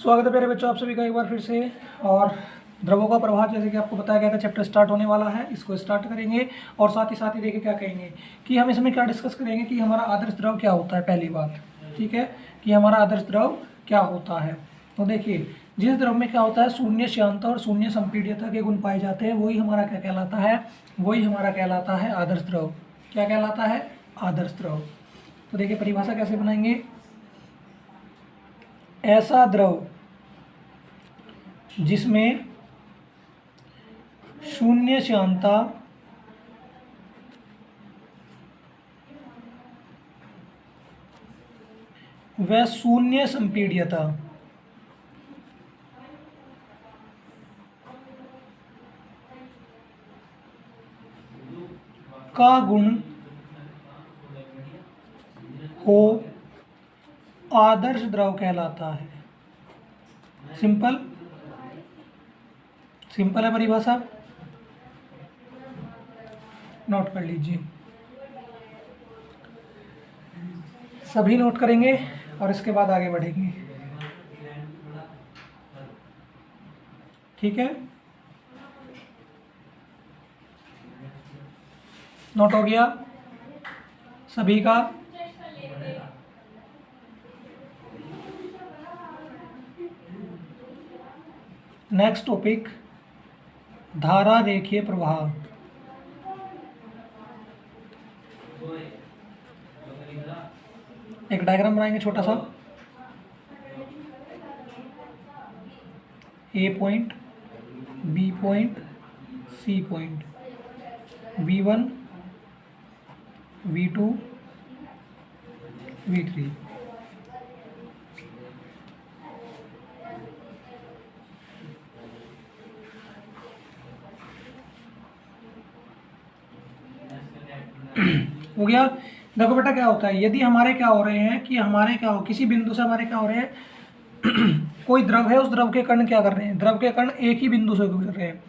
स्वागत है प्यारे बच्चों, आप सभी का एक बार फिर से। और द्रवों का प्रवाह जैसे कि आपको बताया गया था, चैप्टर स्टार्ट होने वाला है, इसको स्टार्ट करेंगे। और साथ ही देखिए क्या कहेंगे कि हम इसमें क्या डिस्कस करेंगे कि हमारा आदर्श द्रव क्या होता है। पहली बात, ठीक है, कि हमारा आदर्श द्रव क्या होता है। तो देखिए, जिस द्रव में क्या होता है, शून्य श्यानता और शून्य संपीड्यता के गुण पाए जाते हैं, वही हमारा क्या कहलाता है, वही हमारा कहलाता है आदर्श द्रव। क्या कहलाता है? आदर्श द्रव। तो देखिए परिभाषा कैसे बनाएंगे। ऐसा द्रव जिसमें शून्य श्यानता व शून्य संपीड्यता का गुण हो, आदर्श द्रव कहलाता है। सिंपल है परिभाषा, नोट कर लीजिए। सभी नोट करेंगे और इसके बाद आगे बढ़ेंगे, ठीक है। नोट हो गया सभी का। नेक्स्ट टॉपिक, धारा रेखीय प्रवाह। एक डायग्राम बनाएंगे छोटा सा। A point, B point, C point, V1, V2, V3। हो गया। देखो बेटा क्या होता है, यदि हमारे क्या हो रहे हैं कि हमारे क्या हो, किसी बिंदु से हमारे क्या हो रहे हैं कोई द्रव है, उस द्रव के कण क्या कर रहे हैं, द्रव के कण एक ही बिंदु से गुजर रहे हैं।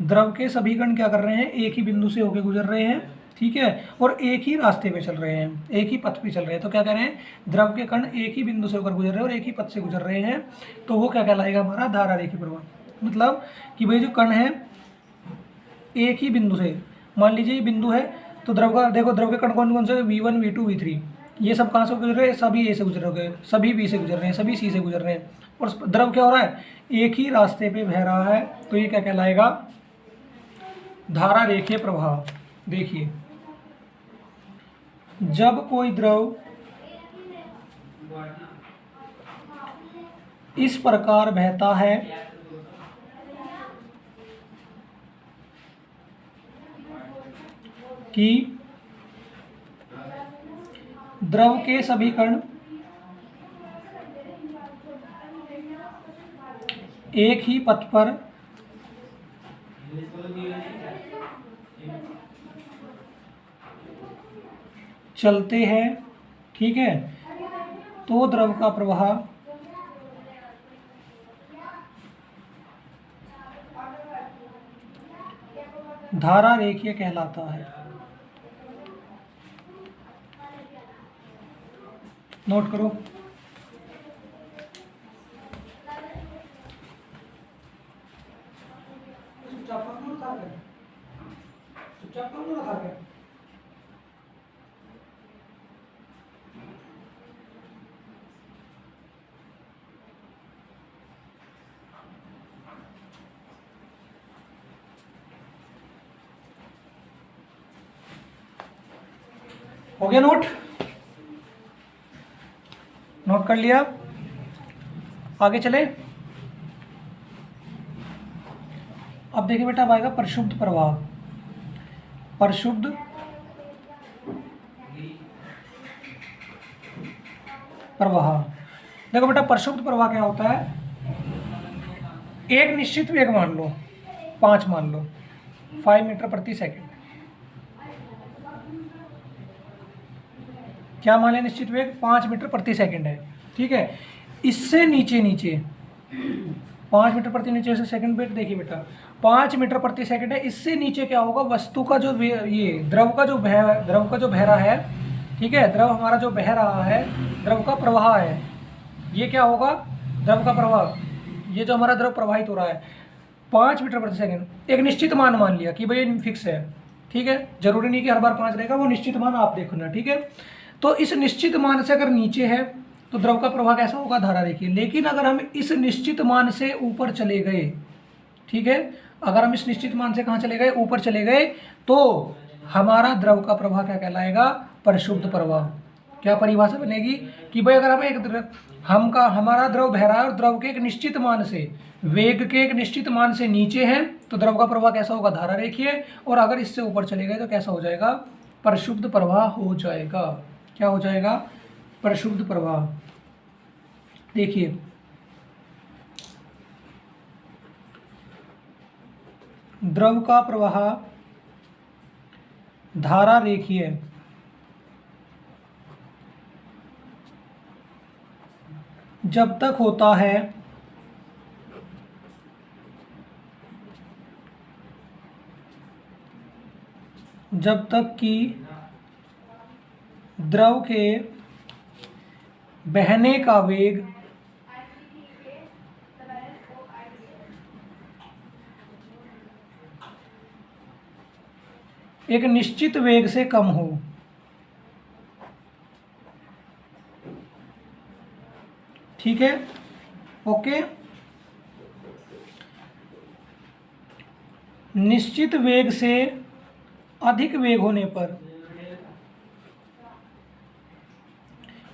द्रव के सभी कण क्या कर रहे हैं, एक ही बिंदु से होकर गुजर रहे हैं, ठीक है, और एक ही रास्ते पे चल रहे हैं, एक ही पथ पे चल रहे हैं। तो क्या कह रहे हैं, द्रव के कण एक ही बिंदु से होकर गुजर रहे हैं और एक ही पथ से गुजर रहे हैं। तो वो क्या कहलाएगा, हमारा धारा रेखीय प्रवाह। मतलब कि भाई जो कण है एक ही बिंदु से, मान लीजिए ये बिंदु है, तो द्रव का देखो, द्रव के कण कौन कौन से, V1, V2, V3, ये सब कहाँ से गुजर रहे हैं, सभी ए से गुजर रहे हैं, सभी बी से गुजर रहे हैं, सभी सी से गुजर रहे हैं। और द्रव क्या हो रहा है, एक ही रास्ते पे बह रहा है। तो ये क्या कहलाएगा, धारा रेखीय प्रवाह। देखिए, जब कोई द्रव इस प्रकार बहता है कि द्रव के सभी कण एक ही पथ पर चलते हैं, ठीक है, तो द्रव का प्रवाह धारा रेखीय कहलाता है। नोट करो। हो गया नोट? नोट कर लिया, आगे चले। अब देखिए बेटा, अब आएगा प्रशुद्ध प्रवाह। प्रशुद्ध प्रवाह, देखो बेटा, प्रशुद्ध प्रवाह क्या होता है, एक निश्चित वेग मान लो, 5 मान लो, 5 मीटर प्रति सेकंड। क्या मान लें, निश्चित वेग 5 मीटर प्रति सेकंड है, ठीक है। इससे नीचे 5 मीटर प्रति नीचे से सेकंड पे, देखिए बेटा 5 मीटर प्रति सेकंड है। इससे नीचे क्या होगा, वस्तु का जो ये द्रव का जो बह रहा है, ठीक है, द्रव हमारा जो बह रहा है, द्रव का प्रवाह है, ये क्या होगा, द्रव का प्रवाह, ये जो हमारा द्रव प्रवाहित हो रहा है 5 मीटर प्रति सेकंड, एक निश्चित मान मान लिया कि भाई फिक्स है, ठीक है, जरूरी नहीं कि हर बार 5 रहेगा, वो निश्चित मान आप देखना, ठीक है। तो इस निश्चित मान से अगर नीचे है तो द्रव का प्रवाह कैसा होगा, धारा रेखीय। लेकिन अगर हम इस निश्चित मान से ऊपर चले गए, ठीक है, अगर हम इस निश्चित मान से कहाँ चले गए, ऊपर चले गए, तो हमारा द्रव का प्रवाह क्या कहलाएगा, परिशुद्ध प्रवाह। क्या परिभाषा बनेगी कि भाई अगर हम हमारा द्रव बह रहा है और द्रव के एक निश्चित मान से, वेग के एक निश्चित मान से नीचे है, तो द्रव का प्रवाह कैसा होगा, धारा रेखीय। और अगर इससे ऊपर चले गए तो कैसा हो जाएगा, परिशुद्ध प्रवाह हो जाएगा। क्या हो जाएगा, परिशुद्ध प्रवाह। देखिए द्रव का प्रवाह धारा रेखीय जब तक होता है जब तक कि द्रव के बहने का वेग एक निश्चित वेग से कम हो। ठीक है, ओके। निश्चित वेग से अधिक वेग होने पर,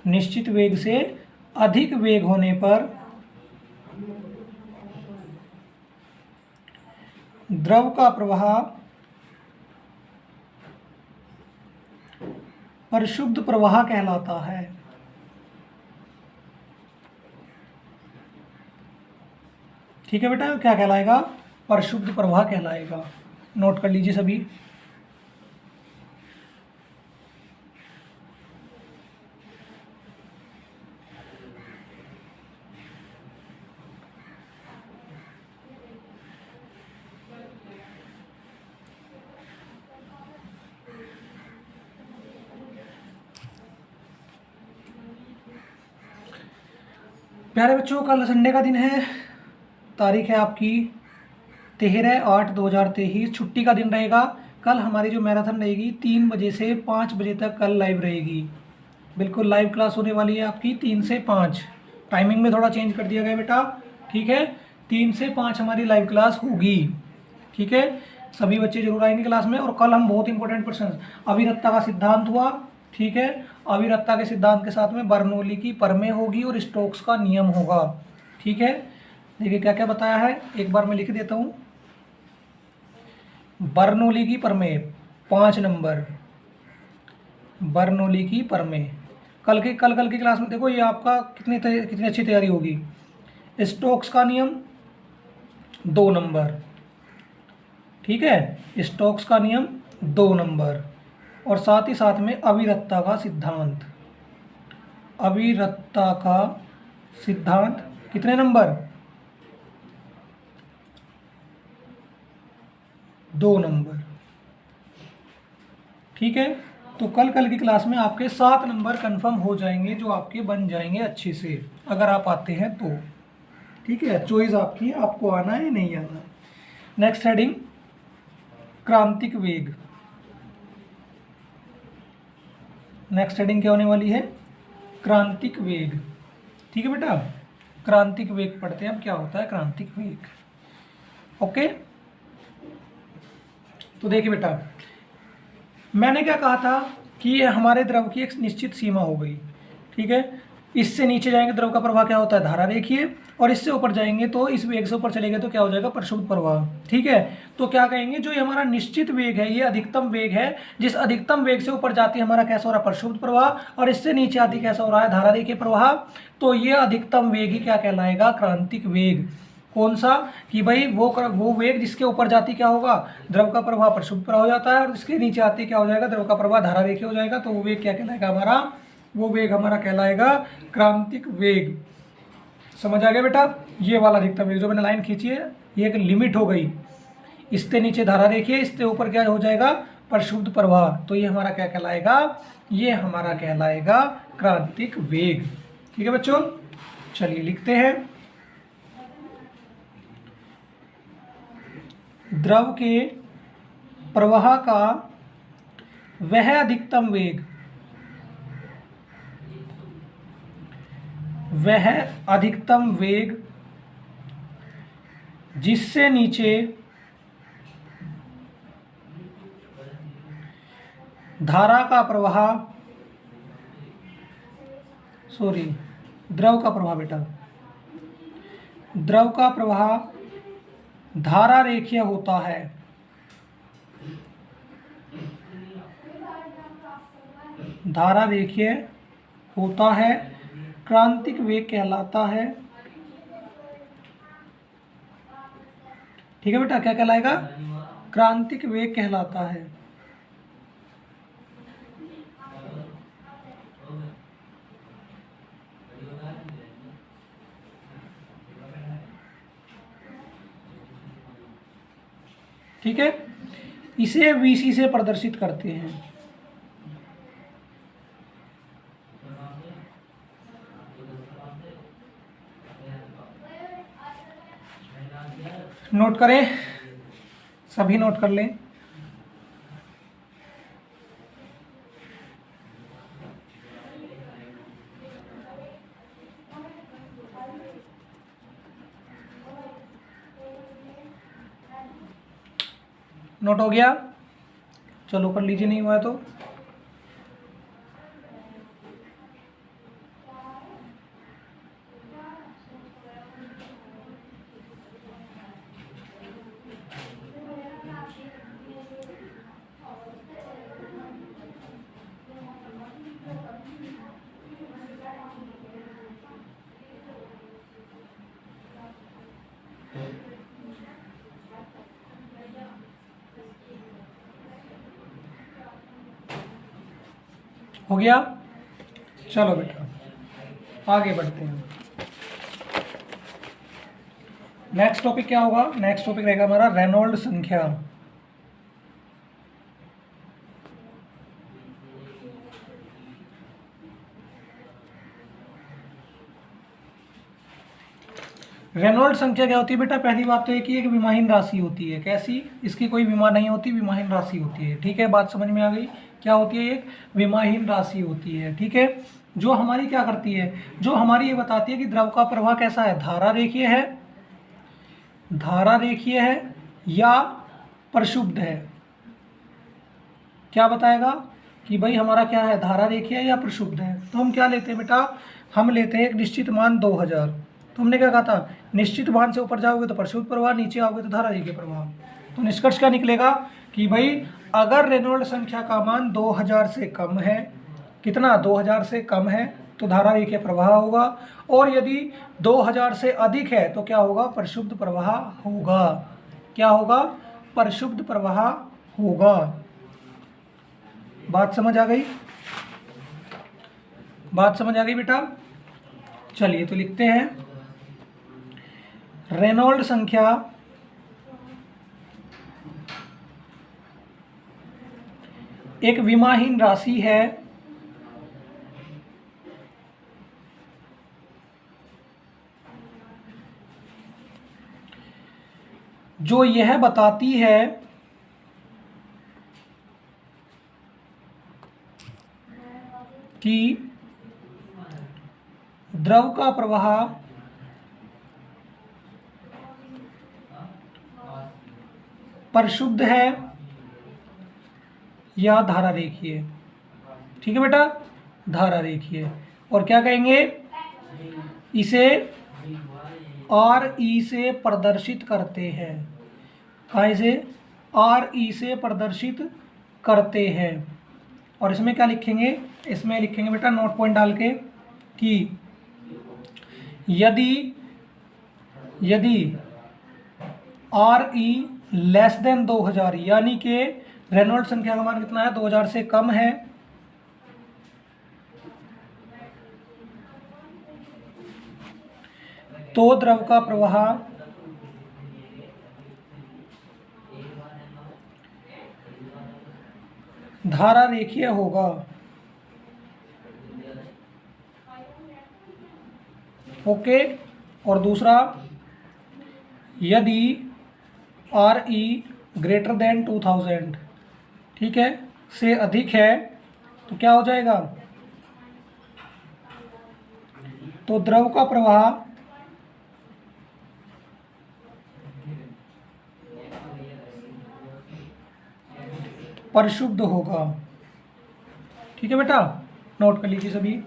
निश्चित वेग से अधिक वेग होने पर द्रव का प्रवाह परिशुद्ध प्रवाह कहलाता है। ठीक है बेटा, क्या कहलाएगा, परिशुद्ध प्रवाह कहलाएगा। नोट कर लीजिए सभी। प्यारे बच्चों, कल संडे का दिन है, तारीख है आपकी 13/8/2023, छुट्टी का दिन रहेगा। कल हमारी जो मैराथन रहेगी 3 बजे से 5 बजे तक कल लाइव रहेगी। बिल्कुल लाइव क्लास होने वाली है आपकी 3 से 5। टाइमिंग में थोड़ा चेंज कर दिया गया बेटा, ठीक है। 3 से 5 हमारी लाइव क्लास होगी, ठीक है। सभी बच्चे जरूर आएंगे क्लास में। और कल हम बहुत इंपॉर्टेंट क्वेश्चन, अविरतता का सिद्धांत हुआ, ठीक है। अविरतता के सिद्धांत के साथ में बर्नौली की प्रमेय होगी और स्टोक्स का नियम होगा, ठीक है। देखिए क्या क्या बताया है, एक बार मैं लिख देता हूँ। बर्नौली की प्रमेय 5 नंबर, बर्नौली की प्रमेय। कल की क्लास में देखो ये आपका कितनी अच्छी तैयारी होगी। स्टोक्स का नियम 2 नंबर, ठीक है, स्टोक्स का नियम 2 नंबर। और साथ ही साथ में अविरतता का सिद्धांत, अविरतता का सिद्धांत कितने नंबर, 2 नंबर, ठीक है। तो कल की क्लास में आपके 7 नंबर कंफर्म हो जाएंगे, जो आपके बन जाएंगे अच्छे से, अगर आप आते हैं तो, ठीक है। चॉइस आपकी, आपको आना है नहीं आना। नेक्स्ट हेडिंग, क्रांतिक वेग। नेक्स्ट हेडिंग क्या होने वाली है, क्रांतिक वेग, ठीक है बेटा। क्रांतिक वेग पढ़ते हैं अब, क्या होता है क्रांतिक वेग, ओके। तो देखिए बेटा, मैंने क्या कहा था कि हमारे द्रव की एक निश्चित सीमा हो गई, ठीक है। इससे नीचे जाएंगे द्रव का प्रवाह क्या होता है, धारा रेखीय। और इससे ऊपर जाएंगे तो, इस वेग से ऊपर चलेंगे तो क्या हो जाएगा, परिशुद्ध प्रवाह, ठीक है। तो क्या कहेंगे, जो ये हमारा निश्चित वेग है, ये अधिकतम वेग है। जिस अधिकतम वेग से ऊपर जाती है हमारा कैसा हो रहा है, परिशुद्ध प्रवाह। और इससे नीचे आती कैसा हो रहा है, धारा रेखीय प्रवाह। तो ये अधिकतम वेग ही क्या कहलाएगा, क्रांतिक वेग। कौन सा, कि भाई वो वेग जिसके ऊपर जाती क्या होगा, द्रव का प्रवाह परिशुद्ध प्रवाह हो जाता है। और इसके नीचे आती क्या हो जाएगा, द्रव का प्रवाह धारा रेखीय हो जाएगा। तो वो वेग क्या कहलाएगा हमारा, वो वेग हमारा कहलाएगा क्रांतिक वेग। समझ आ गया बेटा, ये वाला अधिकतम वेग जो मैंने लाइन खींची है, ये एक लिमिट हो गई। इससे नीचे धारा रेखीय, इससे ऊपर क्या हो जाएगा, परिशुद्ध प्रवाह। तो ये हमारा क्या कहलाएगा, ये हमारा कहलाएगा क्रांतिक वेग, ठीक है बच्चों। चलिए लिखते हैं, द्रव के प्रवाह का वह अधिकतम वेग, वह अधिकतम वेग जिससे नीचे धारा का प्रवाह, द्रव का प्रवाह बेटा, द्रव का प्रवाह धारा रेखीय होता है, धारा रेखीय होता है, क्रांतिक वेग कहलाता है। ठीक है बेटा, क्या कहलाएगा? क्रांतिक वेग कहलाता है। ठीक है, इसे VC से प्रदर्शित करते हैं। नोट करें, सभी नोट कर लें। नोट हो गया? चलो कर लीजिए, नहीं हुआ है तो। हो गया? चलो बेटा आगे बढ़ते हैं। नेक्स्ट टॉपिक क्या होगा? नेक्स्ट टॉपिक रहेगा हमारा रेनॉल्ड संख्या। रेनॉल्ड संख्या क्या होती है बेटा? पहली बात तो है कि एक विमाहीन राशि होती है। कैसी? इसकी कोई विमा नहीं होती, विमाहीन राशि होती है। ठीक है, बात समझ में आ गई? क्या होती है? एक विमाहीन राशि होती है। ठीक है, जो हमारी क्या करती है, जो हमारी ये बताती है कि द्रव का प्रवाह कैसा है, धारा रेखीय है, धारा रेखीय है या प्रक्षुब्ध है। क्या बताएगा कि भाई हमारा क्या है, धारा रेखीय है या प्रक्षुब्ध है। तो हम क्या लेते हैं बेटा? हम लेते हैं एक निश्चित मान 2000। तो हमने क्या कहा था? निश्चित मान से ऊपर जाओगे तो प्रक्षुब्ध प्रवाह, नीचे आओगे तो धारा रेखीय प्रवाह। तो निष्कर्ष क्या निकलेगा कि भाई अगर रेनॉल्ड संख्या का मान 2000 से कम है, कितना? 2000 से कम है तो धारा रेखीय प्रवाह होगा, और यदि 2000 से अधिक है तो क्या होगा? प्रक्षुब्ध प्रवाह होगा। क्या होगा? प्रक्षुब्ध प्रवाह होगा। बात समझ आ गई? बात समझ आ गई बेटा? चलिए तो लिखते हैं, रेनॉल्ड संख्या एक विमाहीन राशि है जो यह बताती है कि द्रव का प्रवाह प्रक्षुब्ध है या धारा रेखीय। ठीक है बेटा, धारा रेखीय। और क्या कहेंगे? इसे RE से प्रदर्शित करते हैं। कहाँ से? RE से प्रदर्शित करते हैं। और इसमें क्या लिखेंगे? इसमें लिखेंगे बेटा नोट पॉइंट डाल के कि यदि RE लेस देन 2000, यानी कि रेनॉल्ड संख्या का मान कितना है? 2000 से कम है, तो द्रव का प्रवाह धारा रेखीय होगा। ओके। और दूसरा, यदि आर ई ग्रेटर देन 2000, ठीक है, से अधिक है, तो क्या हो जाएगा, तो द्रव का प्रवाह परिशुद्ध होगा। ठीक है बेटा, नोट कर लीजिए सभी।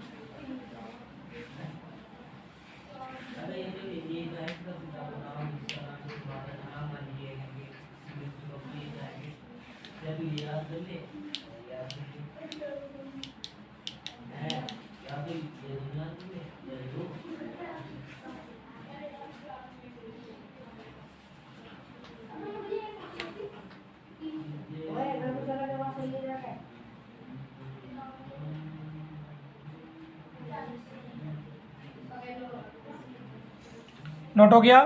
नोट हो गया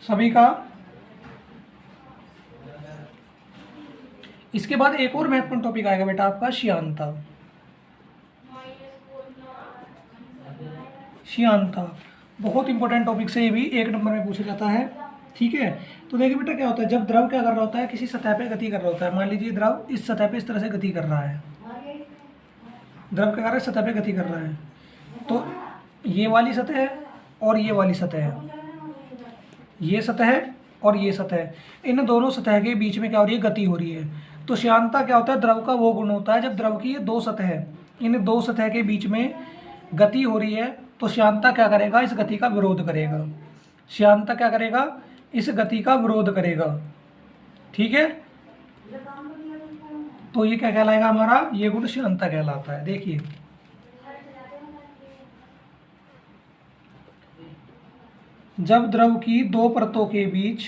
सभी का। इसके बाद एक और महत्वपूर्ण टॉपिक आएगा बेटा आपका श्यानता। श्यानता बहुत इंपॉर्टेंट टॉपिक से, ये भी 1 नंबर में पूछा जाता है। ठीक है, तो देखिए बेटा क्या होता है, जब द्रव क्या कर रहा होता है, किसी सतह पे गति कर रहा होता है। मान लीजिए द्रव इस सतह पे इस तरह से गति कर रहा है, द्रव क्या कर रहा है, सतह पे गति कर रहा है। तो ये वाली सतह और ये वाली सतह, ये सतह और ये सतह, इन दोनों सतह के बीच में क्या हो रही है, गति हो रही है। तो श्यानता क्या होता है, द्रव का वो गुण होता है जब द्रव की ये 2 सतह, इन 2 सतह के बीच में गति हो रही है, तो श्यानता क्या करेगा, इस गति का विरोध करेगा। श्यानता क्या करेगा, इस गति का विरोध करेगा। ठीक है, तो ये क्या कहलाएगा हमारा, ये गुण श्यानता कहलाता है। देखिए जब द्रव की 2 परतों के बीच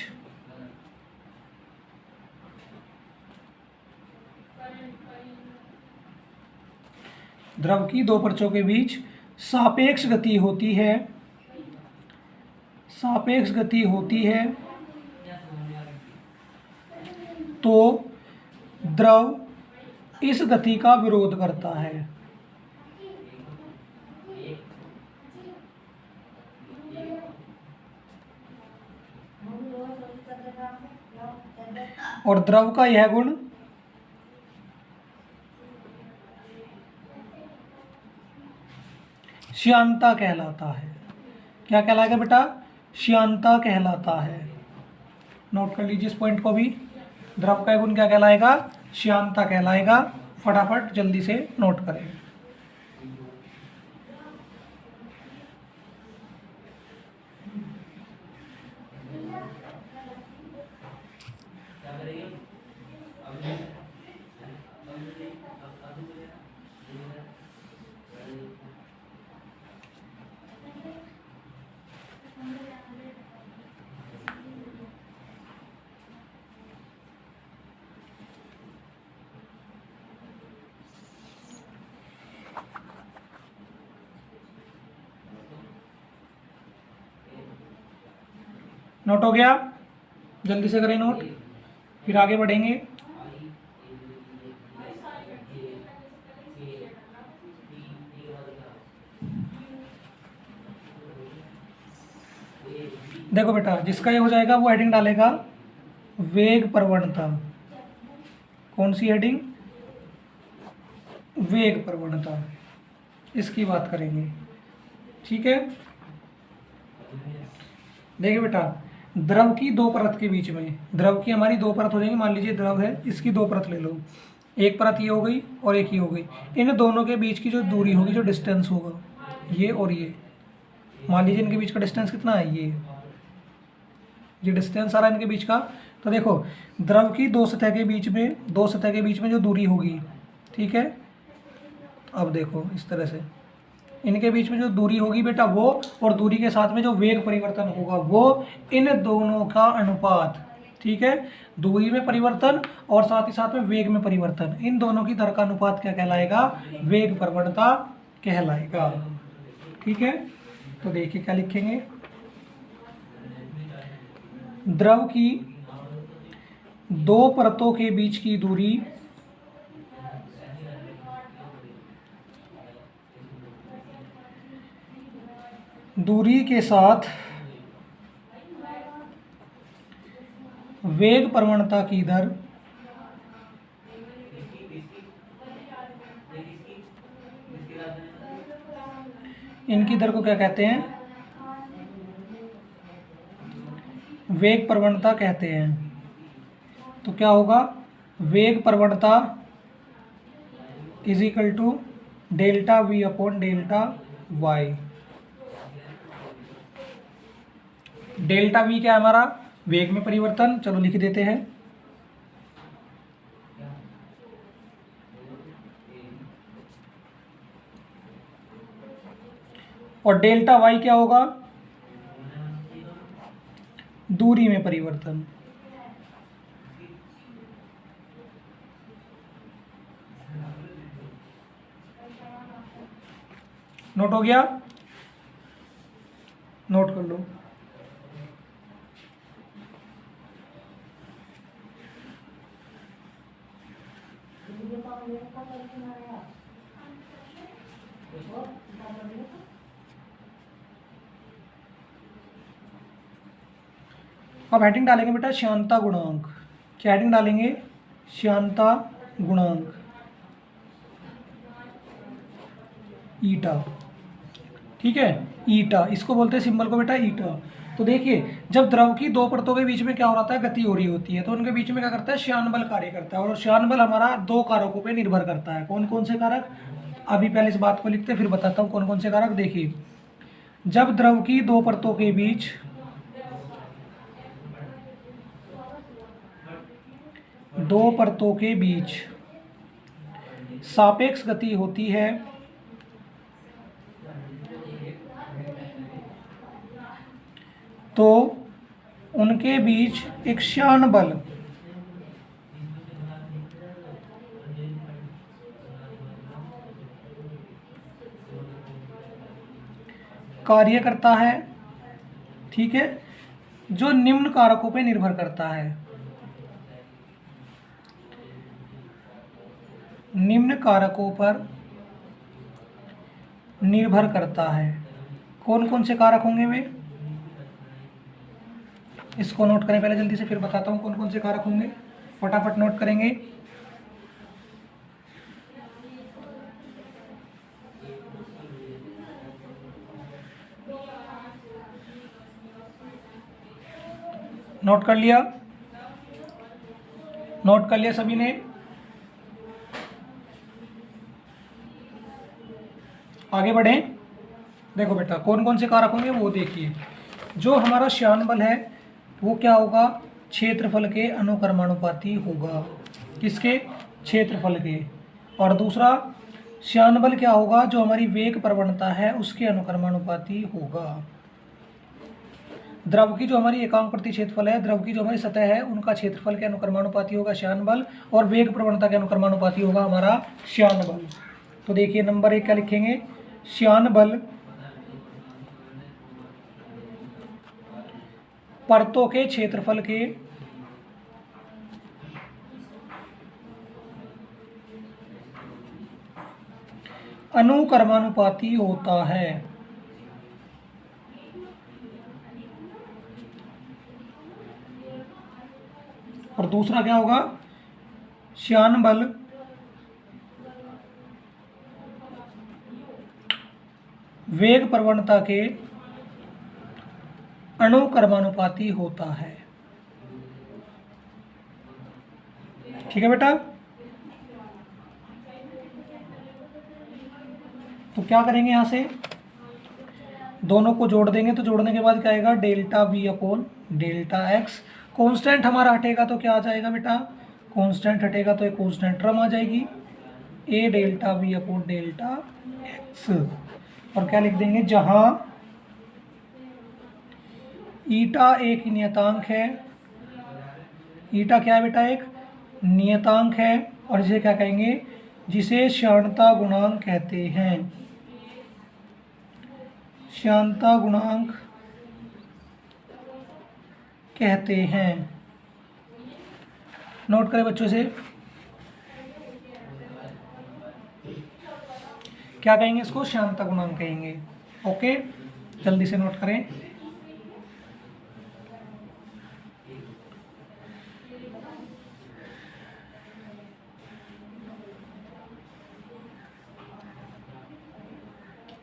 द्रव की 2 परतों के बीच सापेक्ष गति होती है, सापेक्ष गति होती है, तो द्रव इस गति का विरोध करता है। और द्रव का यह गुण श्यानता कहलाता है। क्या कहलाएगा बेटा, श्यानता कहलाता है। नोट कर लीजिए इस पॉइंट को भी। द्रव का गुण क्या कहलाएगा, श्यानता कहलाएगा। फटाफट जल्दी से नोट करें। नोट हो गया, जल्दी से करें नोट, फिर आगे बढ़ेंगे। देखो बेटा, जिसका ये हो जाएगा वो हेडिंग डालेगा वेग प्रवणता। कौन सी हेडिंग, वेग प्रवणता, इसकी बात करेंगे। ठीक है, देखिए बेटा, द्रव की 2 परत के बीच में, द्रव की हमारी 2 परत हो जाएंगी। मान लीजिए द्रव है, इसकी 2 परत ले लो, एक परत ये हो गई और एक ही हो गई। इन दोनों के बीच की जो दूरी होगी, जो डिस्टेंस होगा, ये और ये, मान लीजिए इनके बीच का डिस्टेंस कितना है, ये डिस्टेंस आ रहा है इनके बीच का। तो देखो, द्रव की 2 सतह के बीच में, 2 सतह के बीच में जो दूरी होगी, ठीक है, अब देखो इस तरह से इनके बीच में जो दूरी होगी बेटा, वो और दूरी के साथ में जो वेग परिवर्तन होगा, वो इन दोनों का अनुपात। ठीक है, दूरी में परिवर्तन और साथ ही साथ में वेग में परिवर्तन, इन दोनों की दर का अनुपात क्या कहलाएगा, वेग प्रवणता कहलाएगा। ठीक है, तो देखिए क्या लिखेंगे, द्रव की 2 परतों के बीच की दूरी वेग प्रवणता की दर इनकी दर को क्या कहते हैं? वेग प्रवणता कहते हैं। तो क्या होगा? वेग प्रवणता is equal to delta V upon delta Y. Delta V क्या है हमारा? वेग में परिवर्तन। चलो लिख देते हैं। और डेल्टा वाई क्या होगा? दूरी में परिवर्तन। नोट हो गया? नोट कर लो। अब हेडिंग डालेंगे बेटा श्यानता गुणांक। क्या हेडिंग डालेंगे? श्यानता गुणांक ईटा। ठीक है, ईटा इसको बोलते हैं, सिंबल को बेटा ईटा। तो देखिए जब द्रव की दो परतों के बीच में क्या हो रहा है? गति हो रही होती है, तो उनके बीच में क्या करता है? श्यान बल कार्य करता है। और श्यान बल हमारा दो कारकों पे निर्भर करता है। कौन कौन से कारक? अभी पहले इस बात को लिखते फिर बताता हूँ कौन कौन से कारक। देखिए जब द्रव की दो परतों के बीच सापेक्ष गति होती है तो उनके बीच एक श्यान बल कार्य करता है। ठीक है, जो निम्न कारकों पे निर्भर करता है। निम्न कारकों पर निर्भर करता है। कौन कौन से कारक होंगे वे? इसको नोट करें पहले जल्दी से, फिर बताता हूं कौन कौन से कारक होंगे। फटाफट नोट करेंगे। नोट कर लिया? नोट कर लिया सभी ने? आगे बढ़ें। देखो बेटा कौन कौन से कारक होंगे वो देखिए। जो हमारा श्यान बल है वो क्या होगा? क्षेत्रफल के अनुक्रमानुपाती होगा। किसके? क्षेत्रफल के। और दूसरा श्यान बल क्या होगा? जो हमारी वेग प्रवणता है उसके अनुक्रमानुपाती होगा। द्रव की जो हमारी एकांक प्रति क्षेत्रफल है, द्रव की जो हमारी सतह है, उनका क्षेत्रफल के अनुक्रमानुपाती होगा श्यान बल, और वेग प्रवणता के अनुक्रमानुपाती होगा हमारा श्यान बल। तो देखिए नंबर 1 क्या लिखेंगे? श्यान बल परतों के क्षेत्रफल के अनुक्रमानुपाती होता है। और दूसरा क्या होगा? श्यान बल वेग प्रवणता के अनुक्रमानुपाती होता है। ठीक है बेटा? तो क्या करेंगे? यहां से दोनों को जोड़ देंगे, तो जोड़ने के बाद क्या आएगा? Delta V upon delta x. Constant हमारा हटेगा तो क्या आ जाएगा बेटा? कांस्टेंट हटेगा तो एक कांस्टेंट टर्म आ जाएगी, A delta V upon delta X. और क्या लिख देंगे? जहां ईटा एक नियतांक है। ईटा क्या है बेटा? एक नियतांक है। और इसे क्या कहेंगे? जिसे श्यानता गुणांक कहते हैं। श्यानता गुणांक कहते हैं। नोट करें बच्चों से, क्या कहेंगे इसको? श्यानता गुणांक कहेंगे। ओके, जल्दी से नोट करें।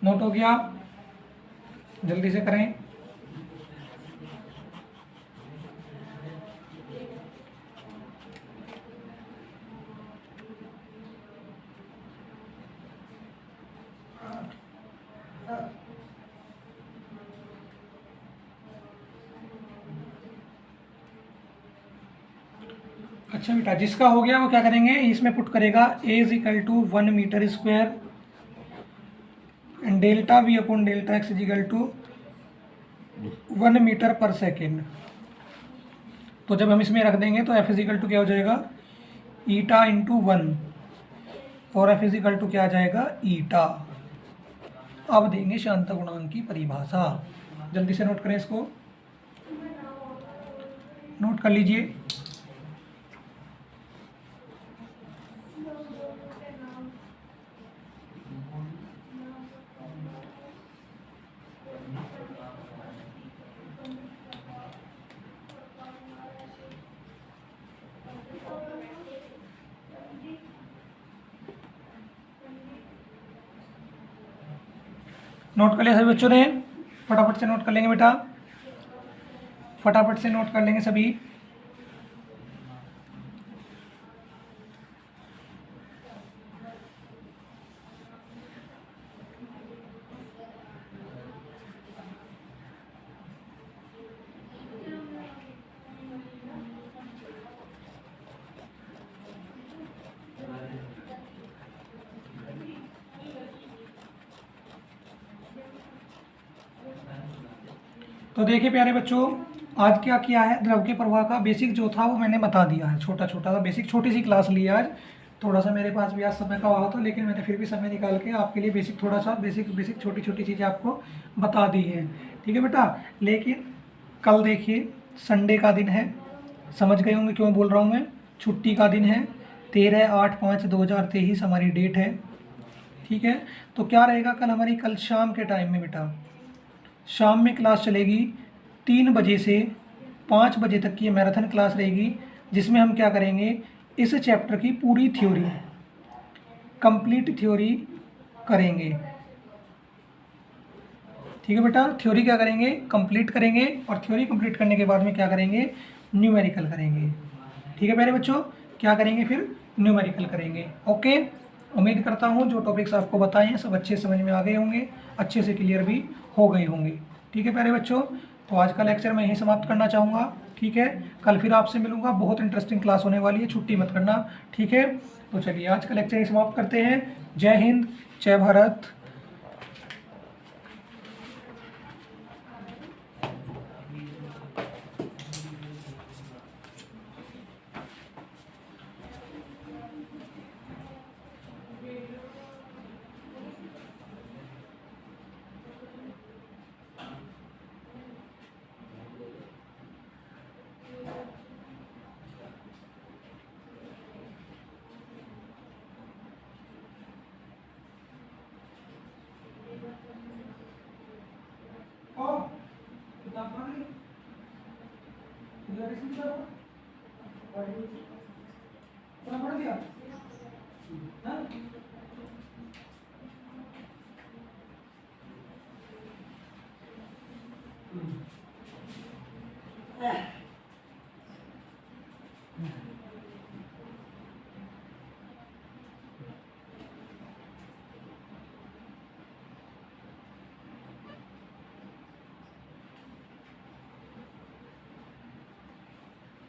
नोट हो गया, जल्दी से करें। अच्छा बेटा, जिसका हो गया वो क्या करेंगे, इसमें पुट करेगा A is equal to 1 metre square and delta V upon delta X is equal to 1 metre per second. तो जब हम इसमें रख देंगे तो एफ इज इक्वल टू क्या हो जाएगा, ईटा इंटू 1, और एफ इज इक्वल टू क्या आ जाएगा, ईटा। अब देंगे शांत गुणांक की परिभाषा, जल्दी से नोट करें, इसको नोट कर लीजिए। नोट कर लिया सभी बच्चों ने, फटाफट से नोट कर लेंगे बेटा, फटाफट से नोट कर लेंगे सभी। तो देखिए प्यारे बच्चों, आज क्या किया है, द्रव के प्रवाह का बेसिक जो था वो मैंने बता दिया है, छोटा छोटा सा बेसिक, छोटी सी क्लास ली है आज। थोड़ा सा मेरे पास भी आज समय का अभाव था, लेकिन मैंने फिर भी समय निकाल के आपके लिए बेसिक, थोड़ा सा बेसिक छोटी छोटी चीज़ें आपको बता दी है। ठीक है बेटा, लेकिन कल देखिए संडे का दिन है, समझ गए होंगे क्यों बोल रहा हूँ मैं, छुट्टी का दिन है, 13/8/5/2023 हमारी डेट है। ठीक है, तो क्या रहेगा कल हमारी, कल शाम के टाइम में बेटा, शाम में क्लास चलेगी 3 बजे से 5 बजे तक की ये मैराथन क्लास रहेगी, जिसमें हम क्या करेंगे, इस चैप्टर की पूरी थ्योरी, कंप्लीट थ्योरी करेंगे। ठीक है बेटा, थ्योरी क्या करेंगे, कंप्लीट करेंगे, और थ्योरी कंप्लीट करने के बाद में क्या करेंगे, न्यूमेरिकल करेंगे। ठीक है प्यारे बच्चों, क्या करेंगे फिर, न्यूमेरिकल करेंगे। ओके, उम्मीद करता हूँ जो टॉपिक्स आपको बताए हैं सब अच्छे समझ में आ गए होंगे, अच्छे से क्लियर भी हो गए होंगे। ठीक है प्यारे बच्चों, तो आज का लेक्चर मैं यहीं समाप्त करना चाहूँगा। ठीक है, कल फिर आपसे मिलूंगा, बहुत इंटरेस्टिंग क्लास होने वाली है, छुट्टी मत करना। ठीक है, तो चलिए आज का लेक्चर यहीं समाप्त करते हैं। जय हिंद, जय भारत। पढ़ दिया? हाँ?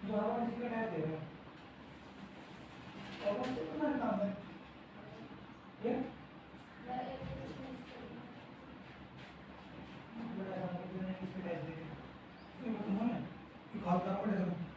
जो हमारा किसी का टाइप दे रहा है, और वो कितना काम है ये, किसके टाइप दे रहे हैं, ये तुम हो ना, कि खाल करना पड़ेगा।